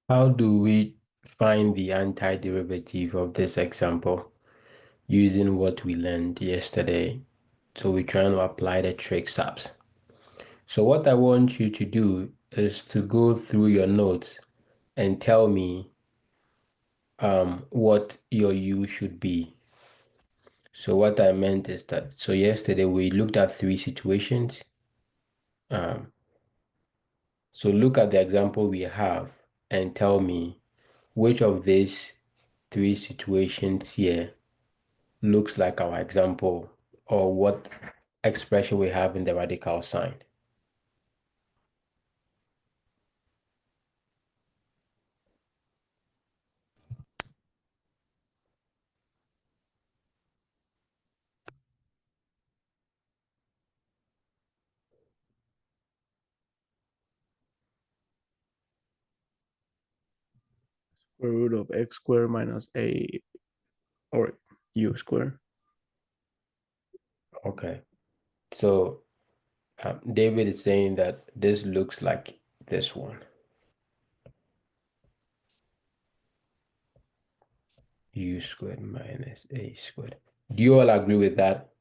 How do we find the antiderivative of this example using what we learned yesterday? So we're trying to apply the trig subs. So what I want you to do is to go through your notes and tell me what your U should be. So what I meant is that, so yesterday we looked at three situations. Um, so look at the example we have and tell me which of these three situations here looks like our example or what expression we have in the radical sign. Square root of x squared minus a or u squared. Okay. So David is saying that this looks like this one. U squared minus a squared. Do you all agree with that?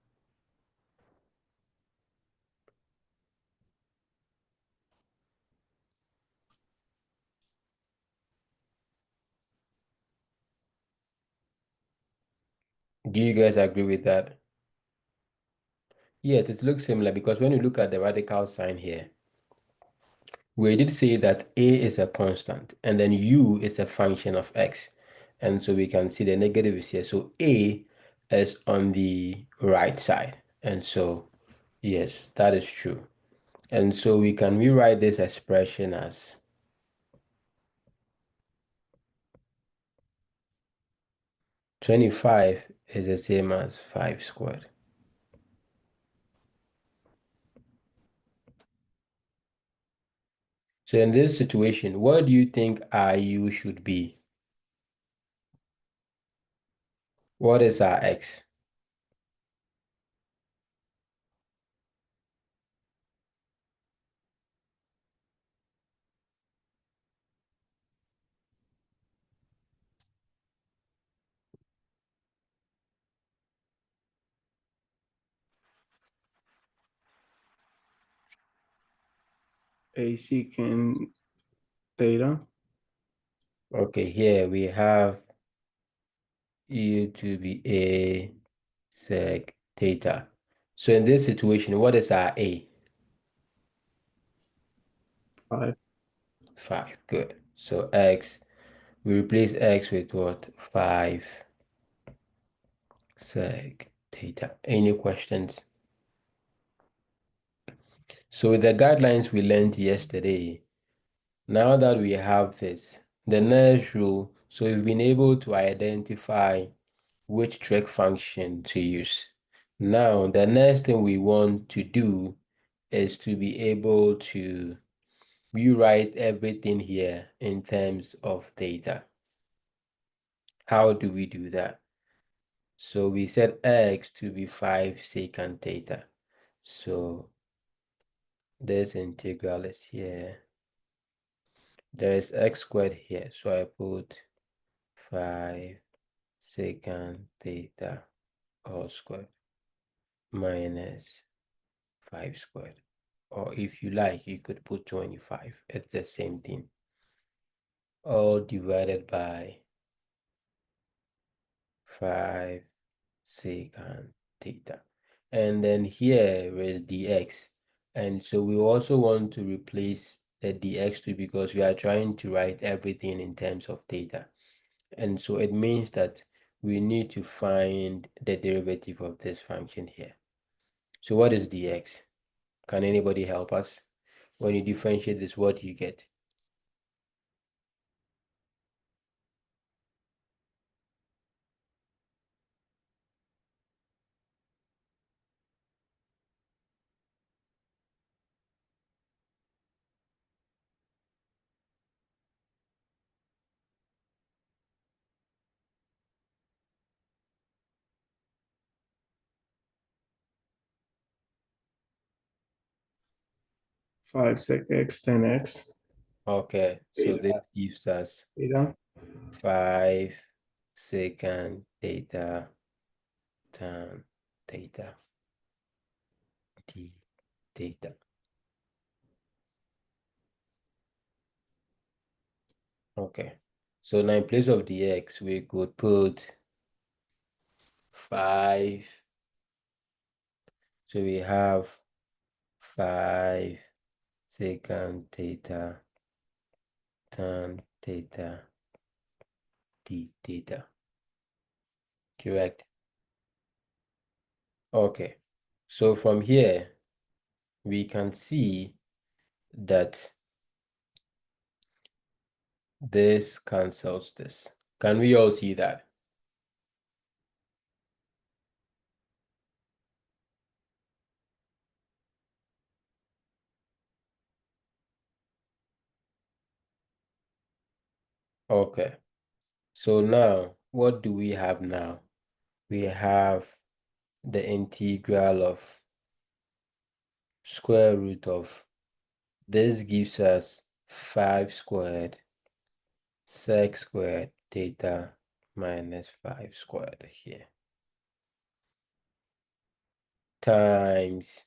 Do you guys agree with that? Yes, it looks similar because when you look at the radical sign here, we did say that a is a constant and then u is a function of x. And so we can see the negative is here. So a is on the right side. And so, yes, that is true. And so we can rewrite this expression as 25 is the same as 5 squared. So in this situation, what do you think our u should be? What is our x? A secant theta. Okay, here we have u to be a sec theta. So in this situation, what is our a? 5. 5. Good. So x, we replace x with what? 5 sec theta. Any questions? So with the guidelines we learned yesterday, now that we have this, the next rule, so we've been able to identify which trig function to use. Now, the next thing we want to do is to be able to rewrite everything here in terms of theta. How do we do that? So we set x to be 5 secant theta. So this integral is here. There is x squared here. So I put 5 secant theta all squared minus 5 squared. Or if you like, you could put 25. It's the same thing. All divided by 5 secant theta. And then here is dx. And so we also want to replace the dx too because we are trying to write everything in terms of theta. And so it means that we need to find the derivative of this function here. So what is dx? Can anybody help us? When you differentiate this, what do you get? 5 sec x 10x. Okay, so this Theta. gives us Theta. 5 secant theta tan theta d theta. Okay, so now in place of the x, we could put 5. So we have 5 secant theta tan theta d theta. Correct. Okay, so from here, we can see that this cancels this. Can we all see that? Okay, so now what do we have now? We have the integral of square root of this gives us 5 squared sec squared theta minus 5 squared here times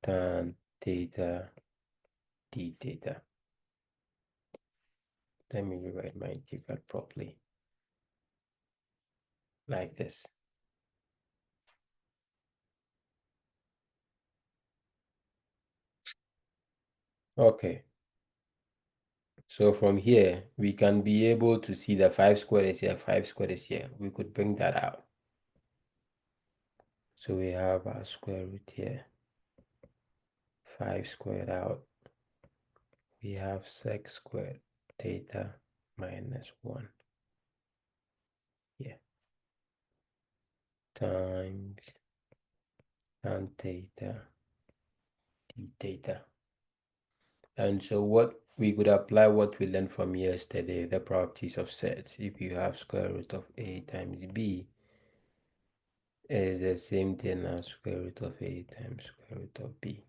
tan theta d theta. Let me rewrite my integral properly like this. Okay, so from here we can be able to see that 5 squared is here, 5 squared is here. We could bring that out. So we have our square root here, 5 squared out. We have sec squared theta minus 1 here times tan theta d theta. And so what we could apply what we learned from yesterday, the properties of sets. If you have square root of a times b is the same thing as square root of a times square root of b.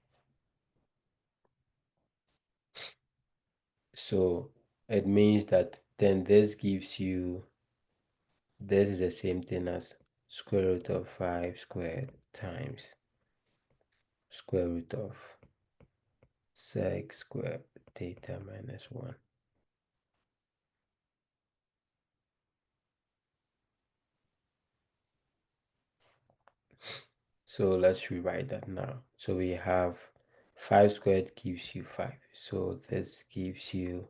So it means that then this gives you, this is the same thing as square root of 5 squared times square root of sec squared theta minus 1. So let's rewrite that now. So we have 5 squared gives you 5. So this gives you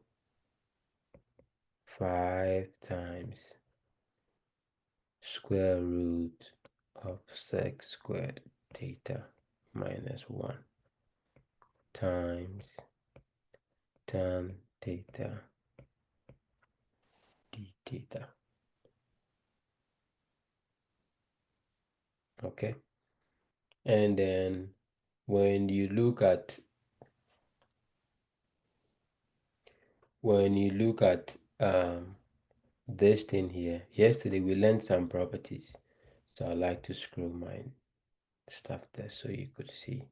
5 times square root of sec squared theta minus 1 times tan theta d theta. Okay, and then when you look at this thing here, yesterday we learned some properties, so I like to scroll my stuff there so you could see.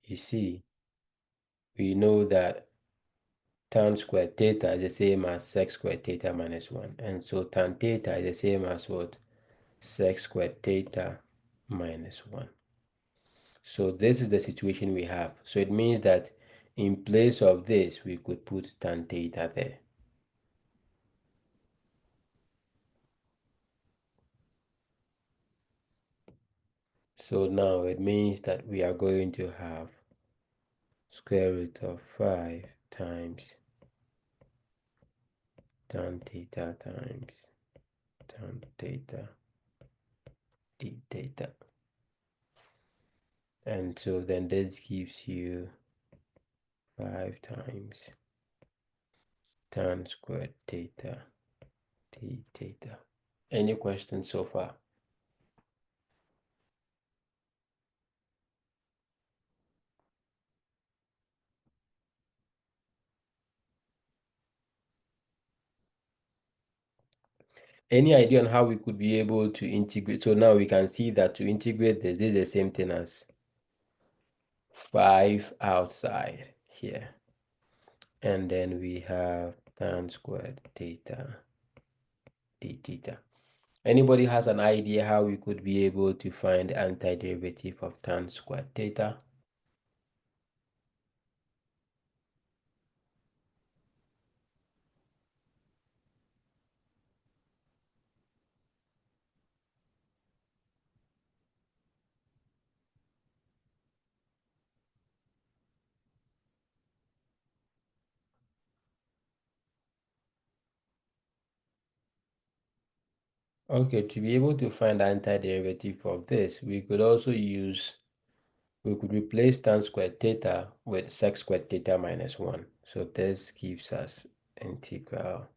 You see, we know that tan squared theta is the same as sec squared theta minus 1, and so tan theta is the same as what? Sec squared theta minus 1. So this is the situation we have. So it means that in place of this, we could put tan theta there. So now it means that we are going to have square root of 5 times tan theta times tan theta d theta. And so then this gives you 5 times tan squared theta d theta. Any questions so far? Any idea on how we could be able to integrate? So now we can see that to integrate this is the same thing as 5 outside here. And then we have tan squared theta d theta. Anybody has an idea how we could be able to find the antiderivative of tan squared theta? Okay, to be able to find the antiderivative of this, we could replace tan squared theta with sec squared theta minus 1. So this gives us integral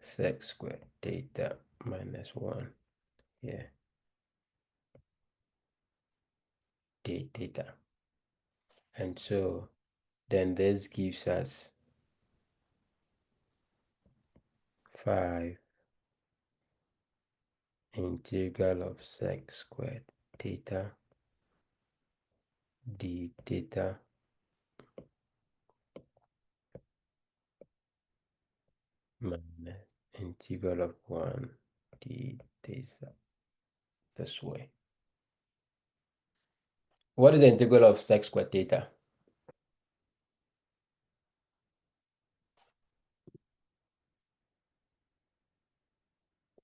sec squared theta minus 1 here, d theta. And so then this gives us 5 integral of sec squared theta d theta minus integral of 1 d theta this way. What is the integral of sec squared theta?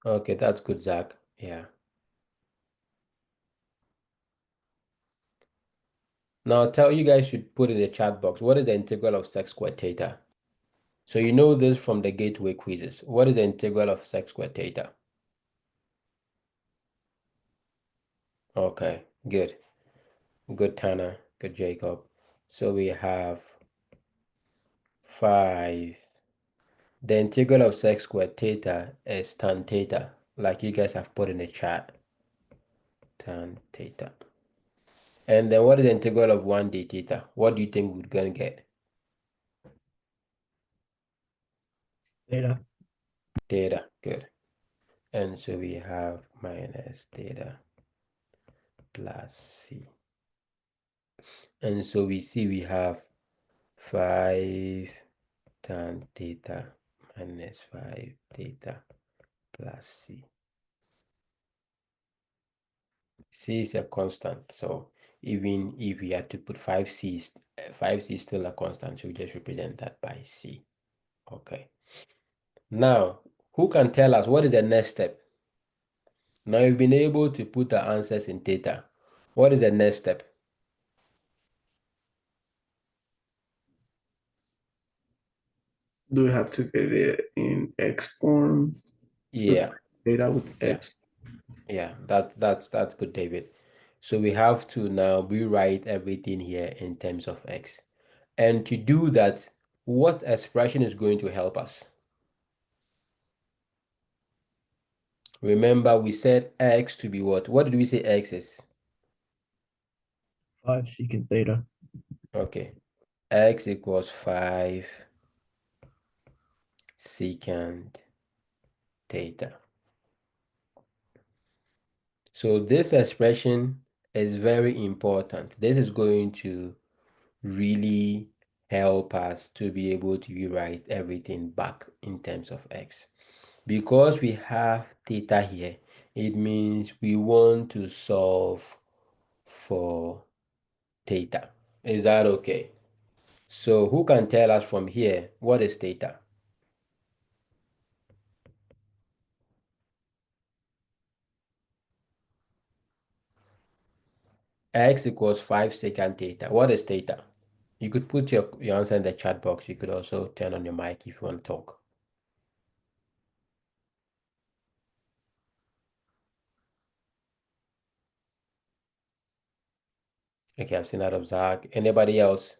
Okay, that's good, Zach. Yeah. Now tell you guys should put in the chat box, what is the integral of sec squared theta? So you know this from the gateway quizzes. What is the integral of sec squared theta? Okay, good. Good, Tana. Good, Jacob. So we have 5. The integral of sec squared theta is tan theta, like you guys have put in the chat. Tan theta. And then what is the integral of 1 d theta? What do you think we're going to get? Theta. Theta, good. And so we have minus theta plus c. And so we see we have 5 tan theta minus 5 theta plus c. C is a constant, so even if we had to put 5c, 5c is still a constant, so we just represent that by c. Okay. Now, who can tell us what is the next step? Now you've been able to put the answers in theta. What is the next step? Do we have to get it in X form? Yeah, Replace theta with yeah, X. yeah. That's good, David. So we have to now rewrite everything here in terms of x. And to do that, what expression is going to help us? Remember, we said x to be what? What did we say x is? 5 secant theta. Okay. X equals 5 secant theta. So this expression is very important. This is going to really help us to be able to rewrite everything back in terms of x. Because we have theta here, it means we want to solve for theta. Is that okay? So who can tell us from here what is theta? X equals 5 secant theta. What is theta? You could put your answer in the chat box. You could also turn on your mic if you want to talk. Okay, I've seen that of Zach. Anybody else?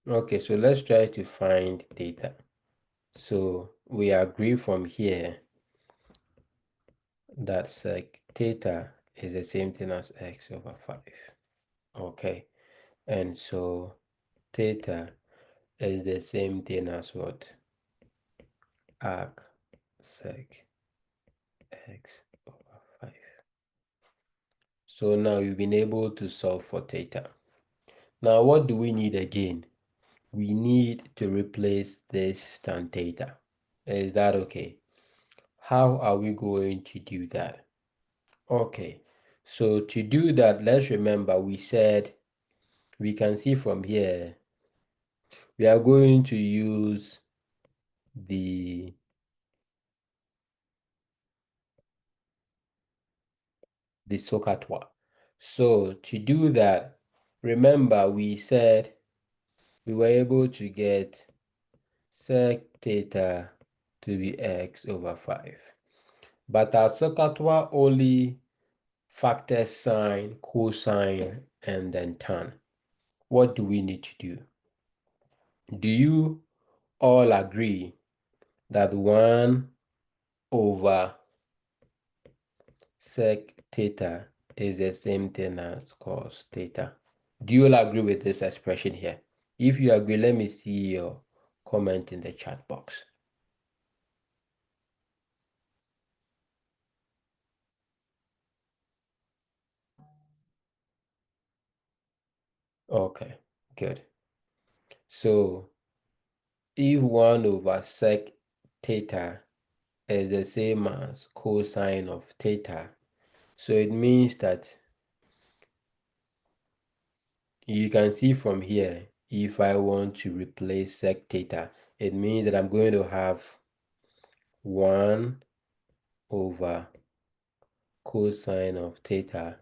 Okay, so let's try to find theta. So we agree from here that sec theta is the same thing as x over 5. Okay, and so theta is the same thing as what? Arc sec x over 5. So now you've been able to solve for theta. Now what do we need again? We need to replace this tan theta. Is that okay? How are we going to do that? Okay, so to do that, let's remember we said we can see from here we are going to use the SOHCAHTOA. So to do that, remember we said we were able to get sec theta to be x over 5. But our SOHCAHTOA only factors sine, cosine, and then tan. What do we need to do? Do you all agree that 1 over sec theta is the same thing as cos theta? Do you all agree with this expression here? If you agree, let me see your comment in the chat box. Okay, good. So if 1 over sec theta is the same as cosine of theta, so it means that you can see from here, if I want to replace sec theta, it means that I'm going to have 1 over cosine of theta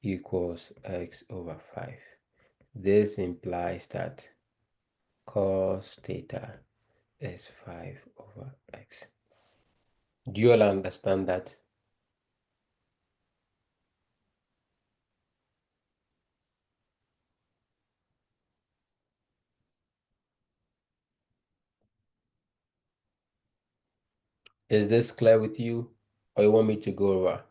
equals x over 5. This implies that cos theta is 5 over x. Do you all understand that? Is this clear with you, or you want me to go over?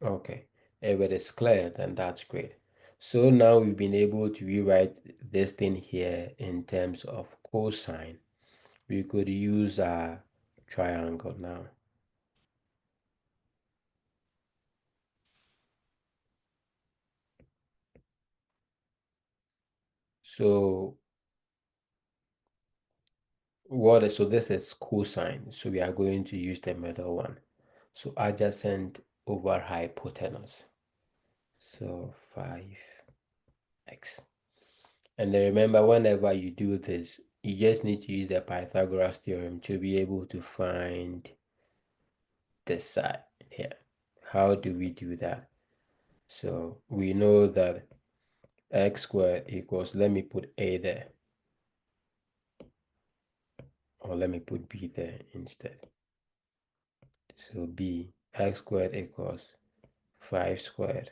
Okay, if it is clear, then that's great. So now we've been able to rewrite this thing here in terms of cosine. We could use a triangle now. So so this is cosine, so we are going to use the middle one. So adjacent over hypotenuse. So 5x. And then remember, whenever you do this, you just need to use the Pythagoras theorem to be able to find this side here. How do we do that? So we know that x squared equals, let me put a there, or let me put b there instead. So b, x squared equals 5 squared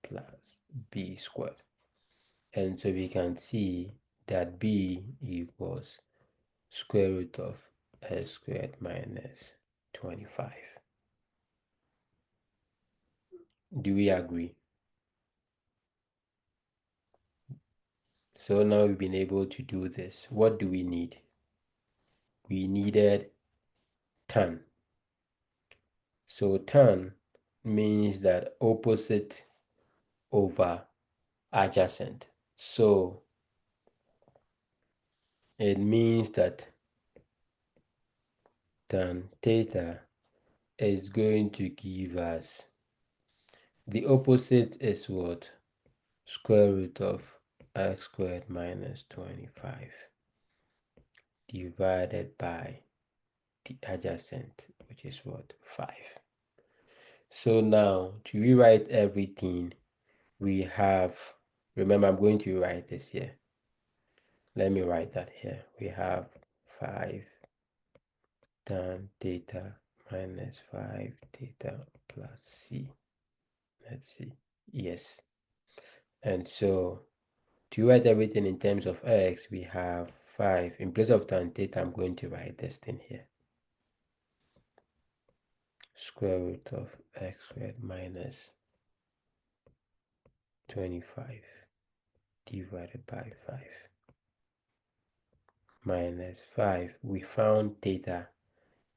plus b squared. And so we can see that b equals square root of x squared minus 25. Do we agree? So now we've been able to do this. What do we need? We needed tan. So tan means that opposite over adjacent. So it means that tan theta is going to give us, the opposite is what? Square root of x squared minus 25 divided by the adjacent, which is what? 5. So now to rewrite everything, we have, remember I'm going to rewrite this here. Let me write that here. We have 5 tan theta minus 5 theta plus c. Let's see. Yes. And so to write everything in terms of x, we have 5. In place of tan theta, I'm going to write this thing here. Square root of x squared minus 25 divided by 5 minus 5. We found theta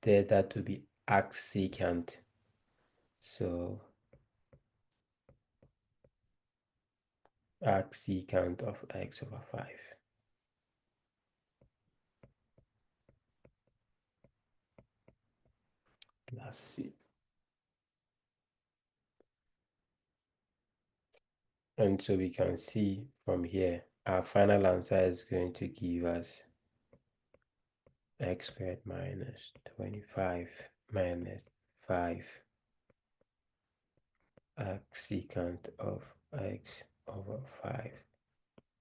to be arcsecant. So arcsecant of x over 5 plus c. And so we can see from here, our final answer is going to give us x squared minus 25 minus 5 arcsecant of x over 5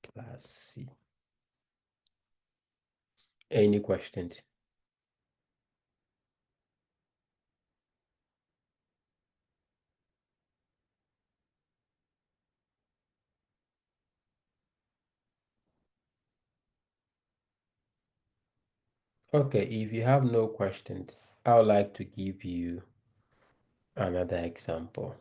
plus c. Any questions? Okay, if you have no questions, I would like to give you another example.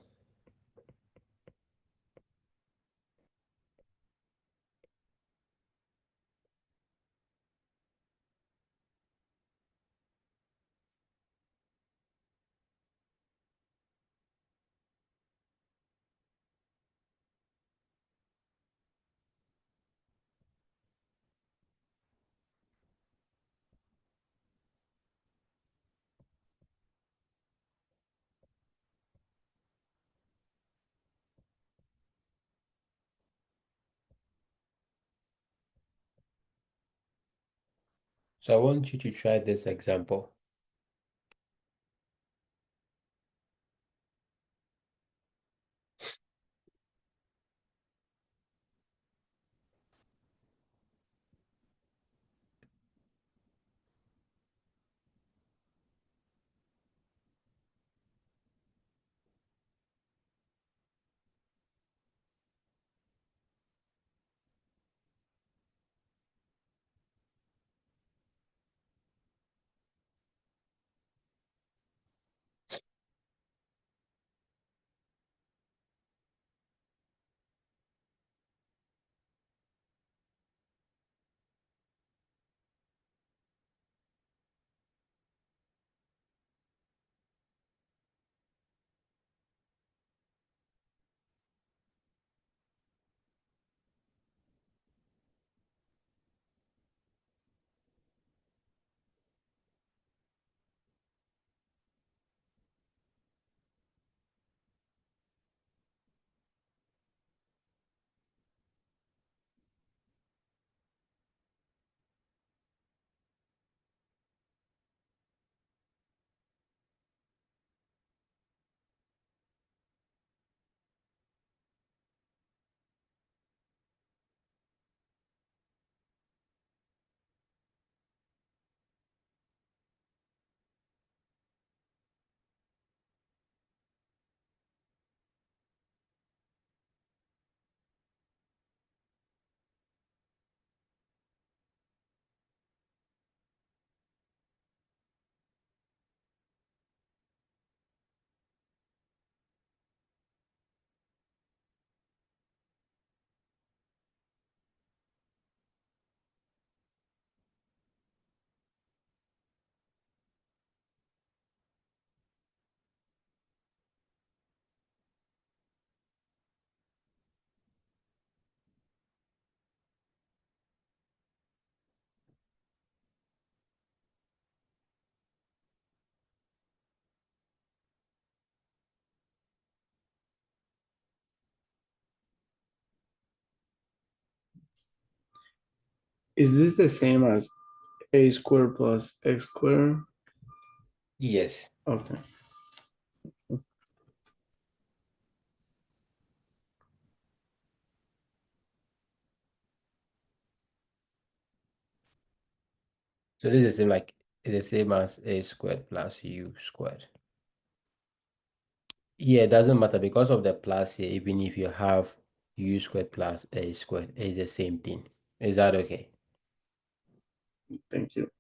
So I want you to try this example. Is this the same as a squared plus x squared? Yes. Okay. So this is the same as a squared plus u squared. Yeah, it doesn't matter because of the plus here, even if you have u squared plus a squared, it's the same thing. Is that okay? Thank you.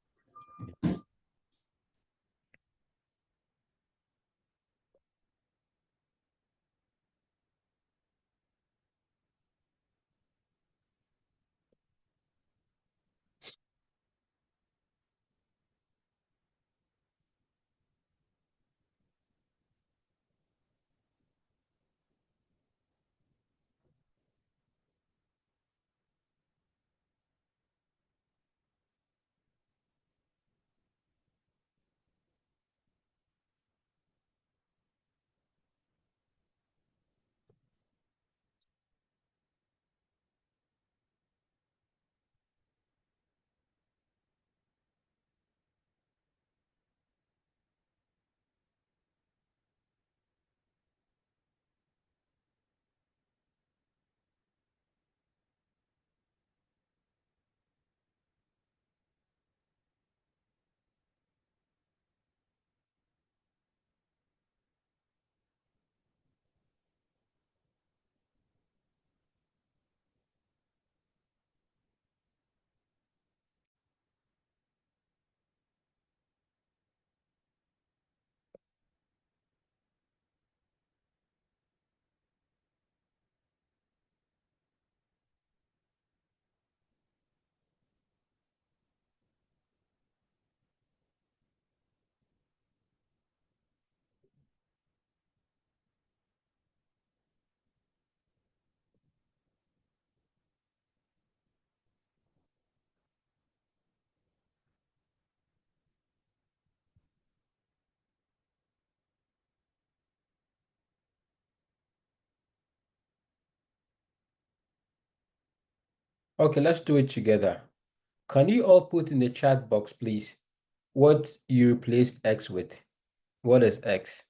Okay, let's do it together. Can you all put in the chat box, please, what you replaced x with? What is x?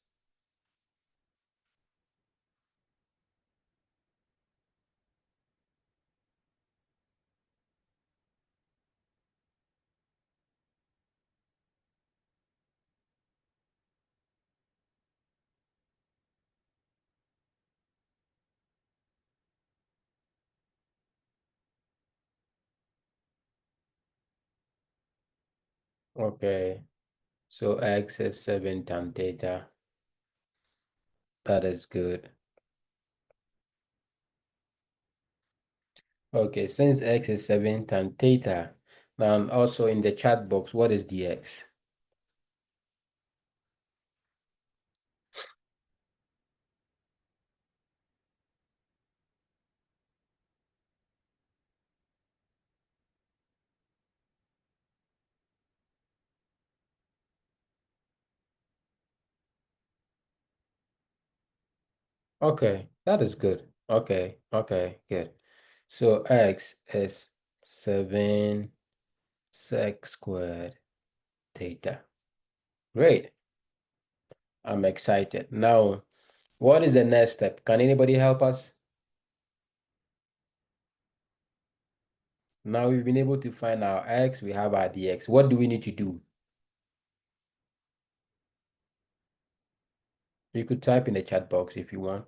Okay, so x is 7 tan theta. That is good. Okay, since x is 7 tan theta, now also in the chat box, what is dx? Okay, that is good. Okay, good. So x is 7 sec squared theta. Great. I'm excited. Now, what is the next step? Can anybody help us? Now we've been able to find our x, we have our dx. What do we need to do? You could type in the chat box if you want.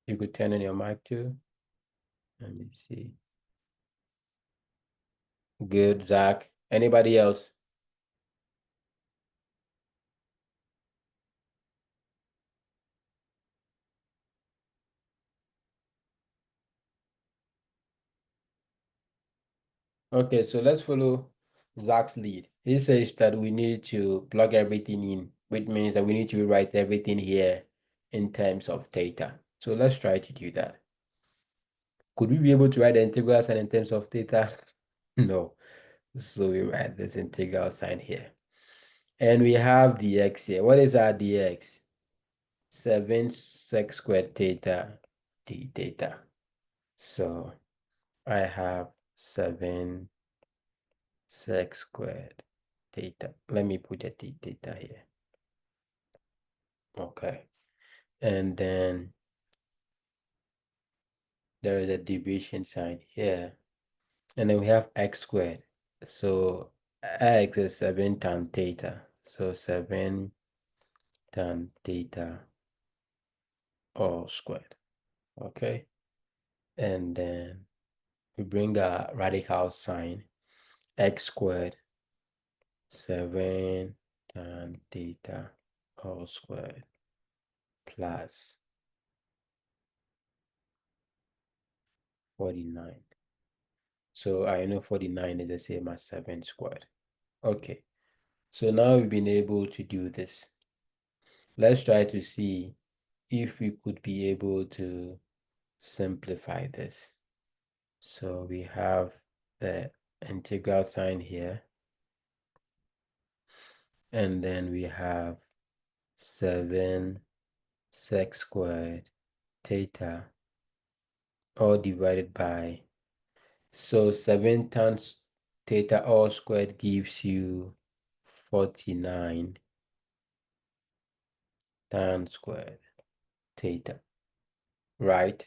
You could turn on your mic too. Let me see. Good, Zach. Anybody else? Okay, so let's follow Zach's lead. He says that we need to plug everything in, which means that we need to write everything here in terms of theta. So let's try to do that. Could we be able to write the integral sign in terms of theta? No. So we write this integral sign here. And we have dx here. What is our dx? 7 sec squared theta d theta. So I have 7 sec squared theta. Let me put a d theta here. Okay. And then there is a division sign here. And then we have x squared. So x is 7 tan theta. So 7 tan theta all squared. Okay, and then we bring a radical sign, x squared 7 tan theta all squared plus 49. So I know 49 is the same as 7 squared. Okay, so now we've been able to do this. Let's try to see if we could be able to simplify this. So we have the integral sign here, and then we have 7 sec squared theta all divided by, so 7 times theta all squared gives you 49 tan squared theta, right?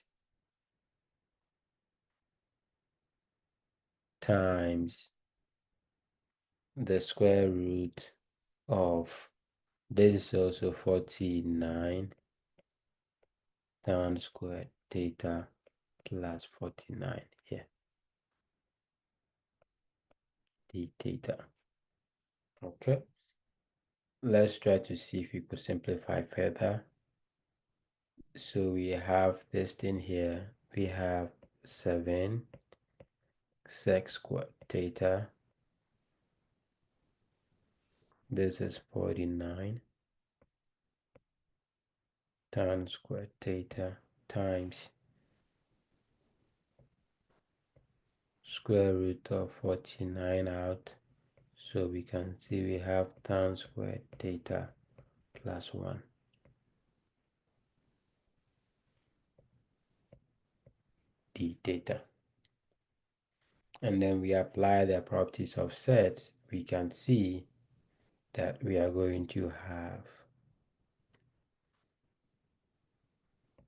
Times the square root of, this is also 49 tan squared theta plus 49 here, d theta. Okay, let's try to see if we could simplify further. So we have this thing here, we have 7 sec squared theta, this is 49 tan squared theta times square root of 49 out, so we can see we have tan squared theta plus 1 d theta. And then we apply the properties of sets, we can see that we are going to have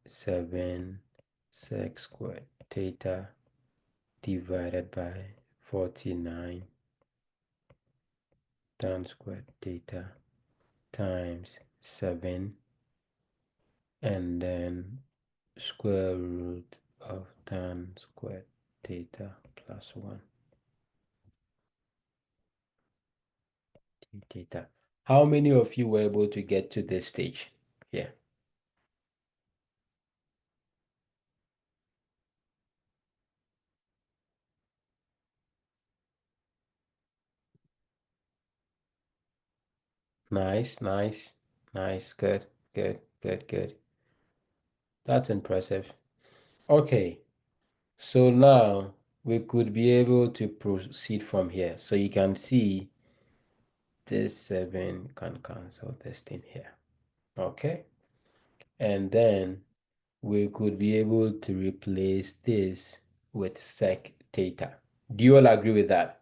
7 sec squared theta divided by 49 tan squared theta times 7, and then square root of tan squared theta plus 1 d theta. How many of you were able to get to this stage here? Nice, nice, nice, good, good, good, good. That's impressive. Okay, so now we could be able to proceed from here. So you can see this 7 can cancel this thing here. Okay, and then we could be able to replace this with sec theta. Do you all agree with that?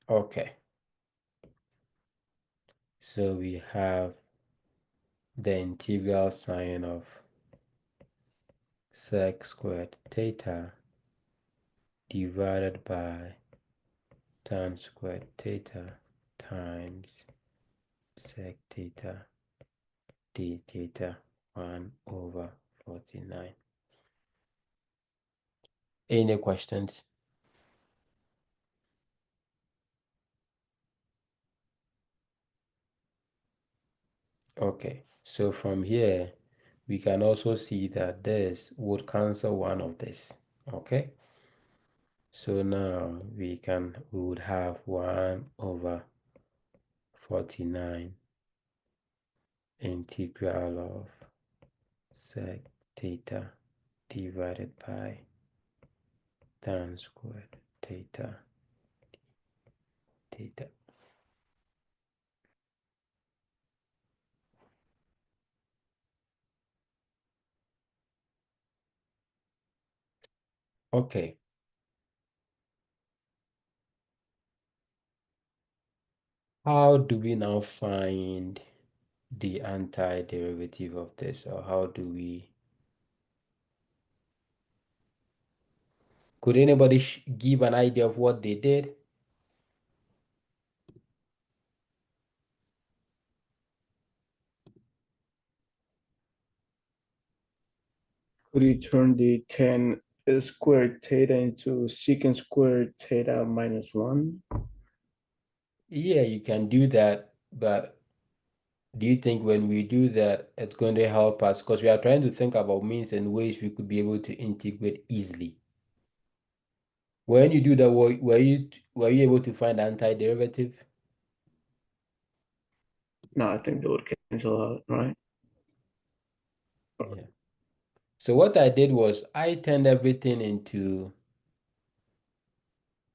Okay, so we have the integral sign of sec squared theta divided by tan squared theta times sec theta d theta 1 over 49. Any questions? Okay, so from here, we can also see that this would cancel one of this. Okay, so now we would have 1 over 49 integral of sec theta divided by tan squared theta theta. Okay, how do we now find the antiderivative of this, or how do we Could anybody give an idea of what they did? Could you turn the 10 squared theta into secant squared theta minus 1? Yeah, you can do that, but do you think when we do that, it's going to help us? Because we are trying to think about means and ways we could be able to integrate easily. When you do that, were you able to find antiderivative? No, I think they would cancel out, right? Yeah. So what I did was I turned everything into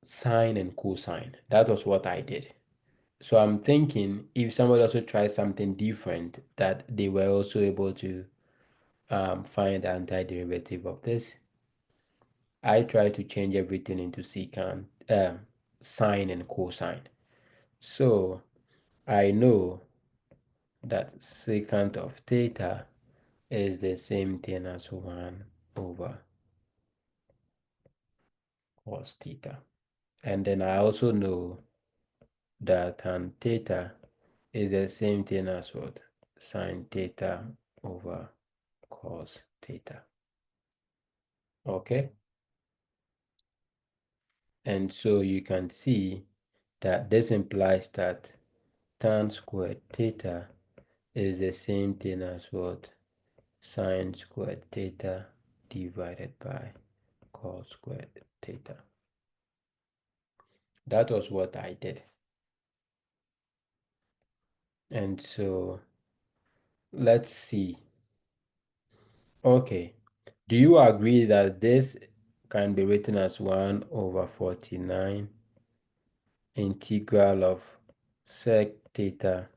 sine and cosine. That was what I did. So I'm thinking if somebody also tries something different, that they were also able to find the antiderivative of this. I try to change everything into secant, sine and cosine. So I know that secant of theta is the same thing as 1 over cos theta. And then I also know that tan theta is the same thing as what? Sine theta over cos theta. Okay? And so you can see that this implies that tan squared theta is the same thing as what? Sine squared theta divided by cos squared theta. That was what I did. And so let's see. Okay. Do you agree that this can be written as 1 over 49 integral of sec theta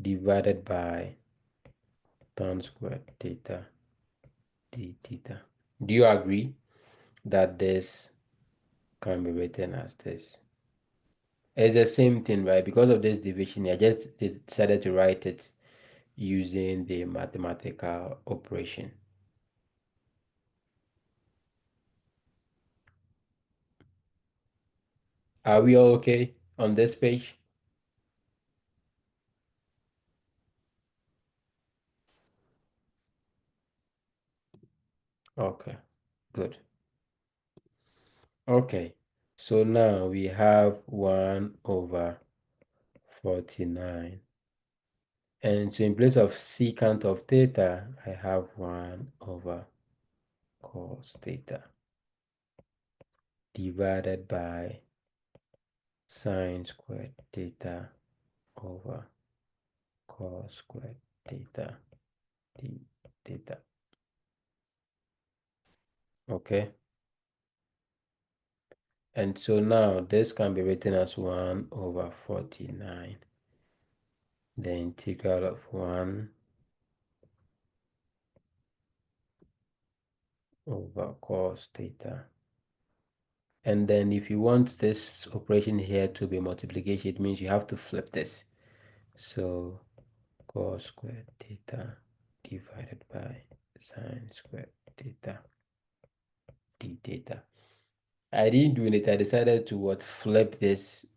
divided by tan squared theta d theta? Do you agree that this can be written as this? It's the same thing, right? Because of this division, I just decided to write it using the mathematical operation. Are we all okay on this page? Okay, good. Okay, so now we have 1 over 49. And so in place of secant of theta, I have 1 over cos theta divided by sine squared theta over cos squared theta d theta. Okay, and so now this can be written as 1 over 49, the integral of 1 over cos theta. And then if you want this operation here to be multiplication, it means you have to flip this. So cos squared theta divided by sine squared theta d theta. I didn't do it. I decided to flip this.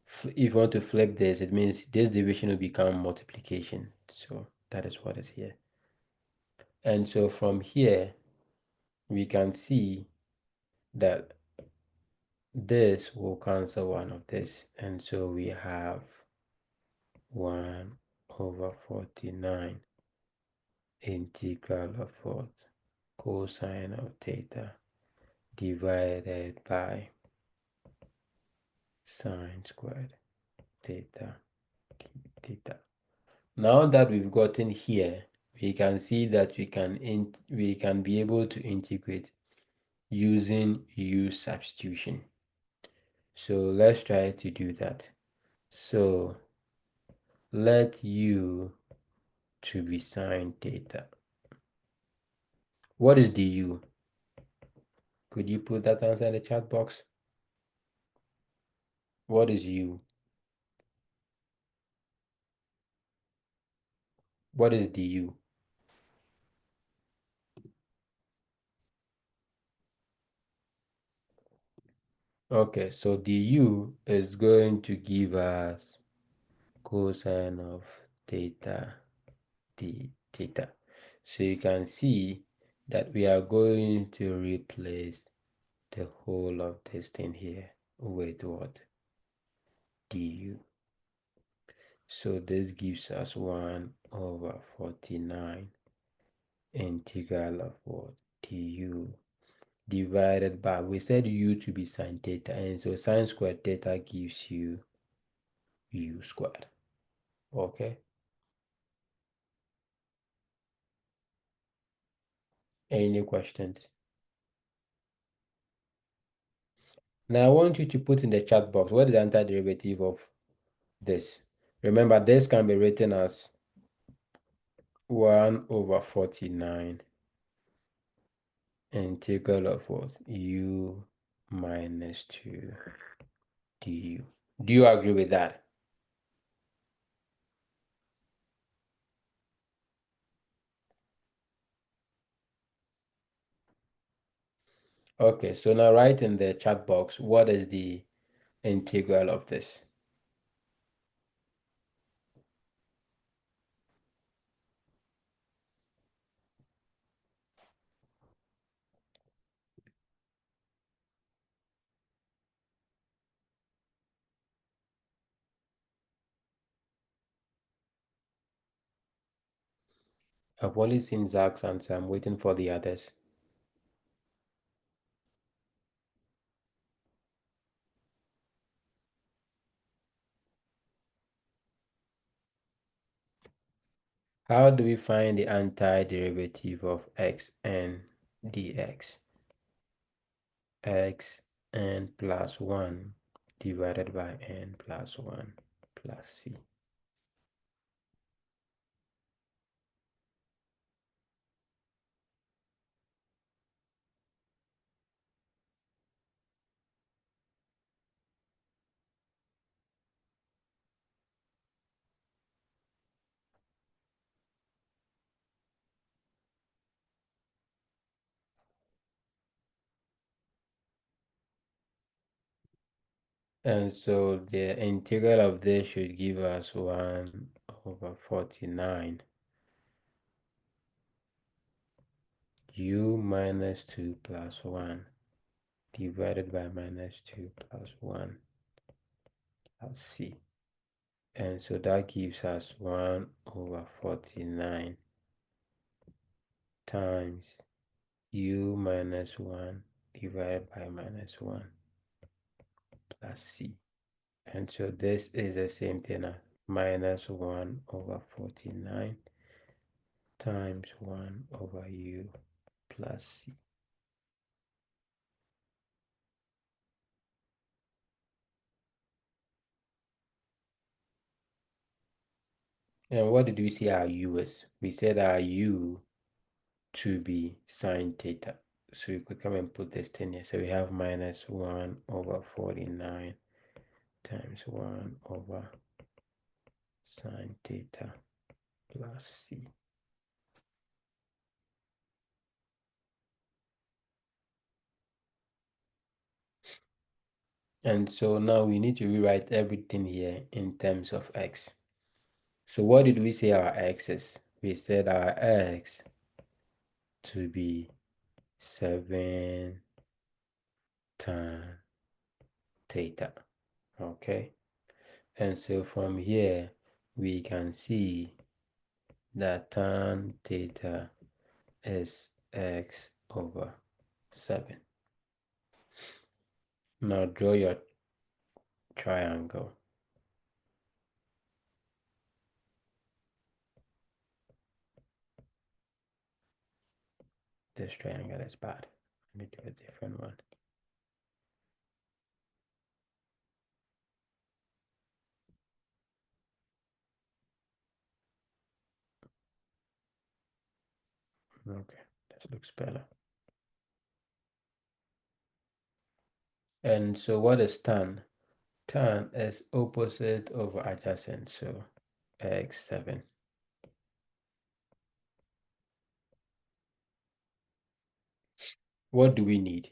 If you want to flip this, it means this division will become multiplication. So that is what is here. And so from here, we can see that this will cancel one of this. And so we have 1 over 49 integral of what? Cosine of theta divided by sine squared theta theta. Now that we've gotten here, we can see that we can be able to integrate using u substitution. So let's try to do that. So let u to be sine theta. What is du? Could you put that answer in the chat box? What is u? What is du? Okay, so du is going to give us cosine of theta d theta. So you can see that we are going to replace the whole of this thing here with what? Du. So this gives us 1 over 49 integral of what? Du divided by, we said u to be sine theta, and so sine squared theta gives you u squared. Okay. Any questions? Now I want you to put in the chat box, what is the antiderivative of this? Remember, this can be written as 1 over 49 integral of what? U minus 2 du. Do you agree with that? Okay, so now write in the chat box, what is the integral of this? I've only seen Zach's answer. I'm waiting for the others. How do we find the antiderivative of xn dx? Xn plus 1 divided by n plus 1 plus c. And so the integral of this should give us 1 over 49 u minus 2 plus 1 divided by minus 2 plus 1 plus c. And so that gives us 1 over 49 times u minus 1 divided by minus 1 plus c. And so this is the same thing as minus 1 over 49 times 1 over u plus c. And what did we say our u is? We said our u to be sine theta. So you could come and put this thing here. So we have minus 1 over 49 times 1 over sine theta plus c. And so now we need to rewrite everything here in terms of x. So what did we say our x is? We said our x to be 7 tan theta. Okay. And so from here, we can see that tan theta is x over 7. Now draw your triangle. This triangle is bad. Let me do a different one. Okay, this looks better. And so what is tan? Tan is opposite over adjacent, so x7. What do we need?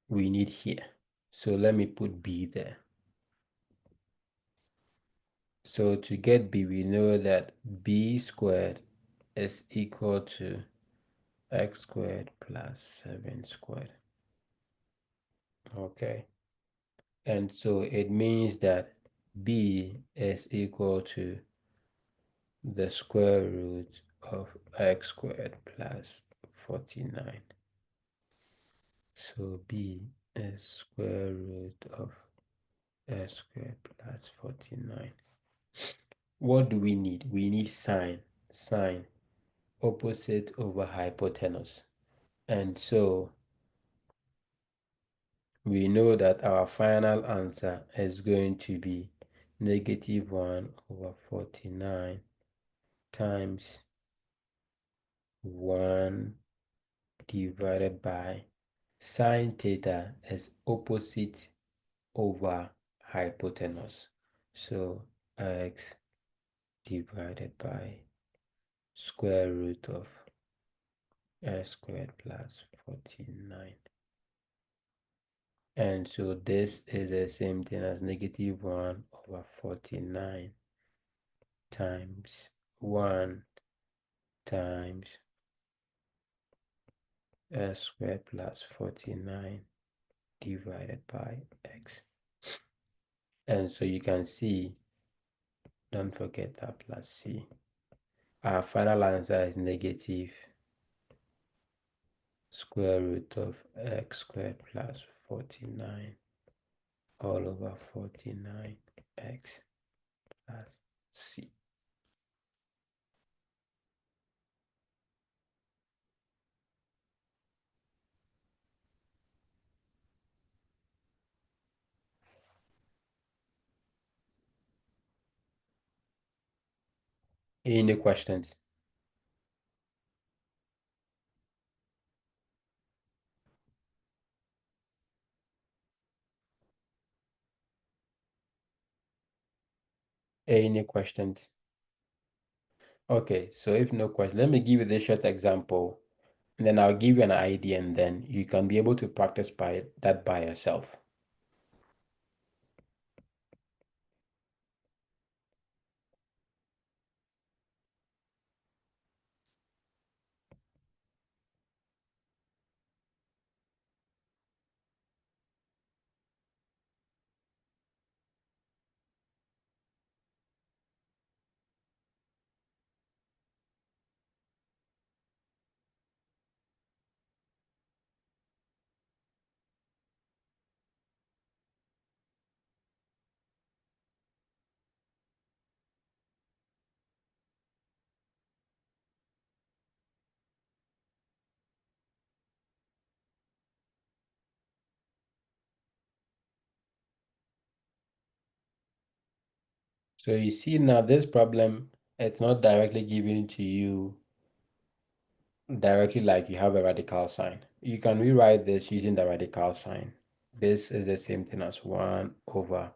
We need here. So let me put b there. So to get b, we know that b squared is equal to x squared plus 7 squared. Okay. And so it means that b is equal to the square root of x squared plus 49. So b is square root of x squared plus 49. What do we need? We need sine. Sine opposite over hypotenuse. And so we know that our final answer is going to be negative 1 over 49 times 1 divided by sine theta is opposite over hypotenuse. So x divided by square root of x squared plus 49. And so this is the same thing as negative 1 over 49 times 1 times x squared plus 49 divided by x. And so you can see, don't forget that plus c. Our final answer is negative square root of x squared plus 49 all over 49x plus c. Any questions? Any questions? Okay, so if no question, let me give you this short example, and then I'll give you an idea, and then you can be able to practice that by yourself. So you see now this problem, it's not directly given to you directly like you have a radical sign. You can rewrite this using the radical sign. This is the same thing as 1 over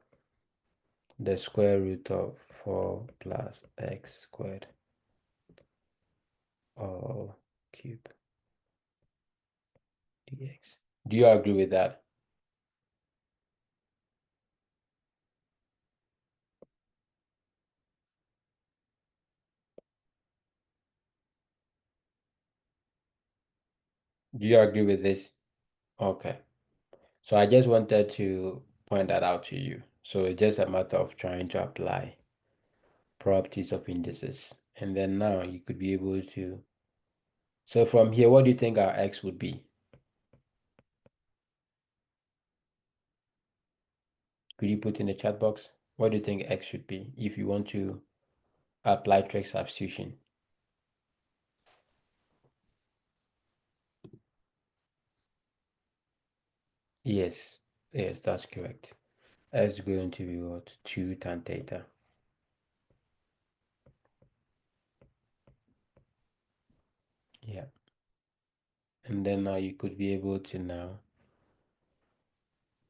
the square root of 4 plus x squared all cube dx. Do you agree with that? Do you agree with this? Okay. So I just wanted to point that out to you. So it's just a matter of trying to apply properties of indices. And then now you could be able to. So from here, what do you think our x would be? Could you put in the chat box? What do you think x should be if you want to apply trig substitution? Yes, yes, that's correct. X is going to be what? 2 tan theta. Yeah. And then now you could be able to now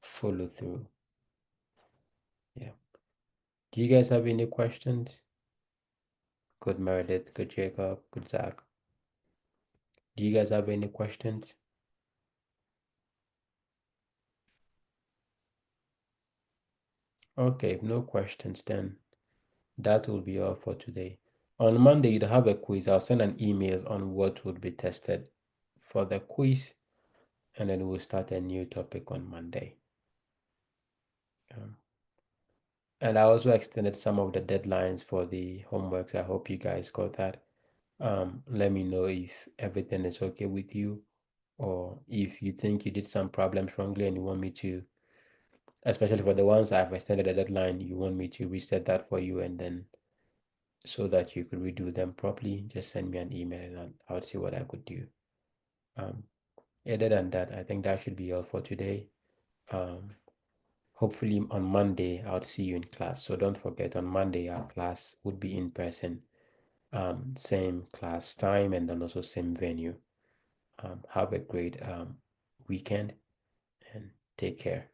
follow through. Yeah. Do you guys have any questions? Good Meredith, good Jacob, good Zach. Do you guys have any questions? Okay, if no questions, then that will be all for today. On Monday, you'd have a quiz. I'll send an email on what would be tested for the quiz, and then we'll start a new topic on Monday. And I also extended some of the deadlines for the homeworks. I hope you guys got that. Let me know if everything is okay with you, or if you think you did some problems wrongly and you want me to, especially for the ones I've extended the deadline, you want me to reset that for you and then so that you could redo them properly, just send me an email and I'll see what I could do. Other than that, I think that should be all for today. Hopefully on Monday, I'll see you in class. So don't forget, on Monday, our class would be in person, same class time, and then also same venue. Have a great weekend and take care.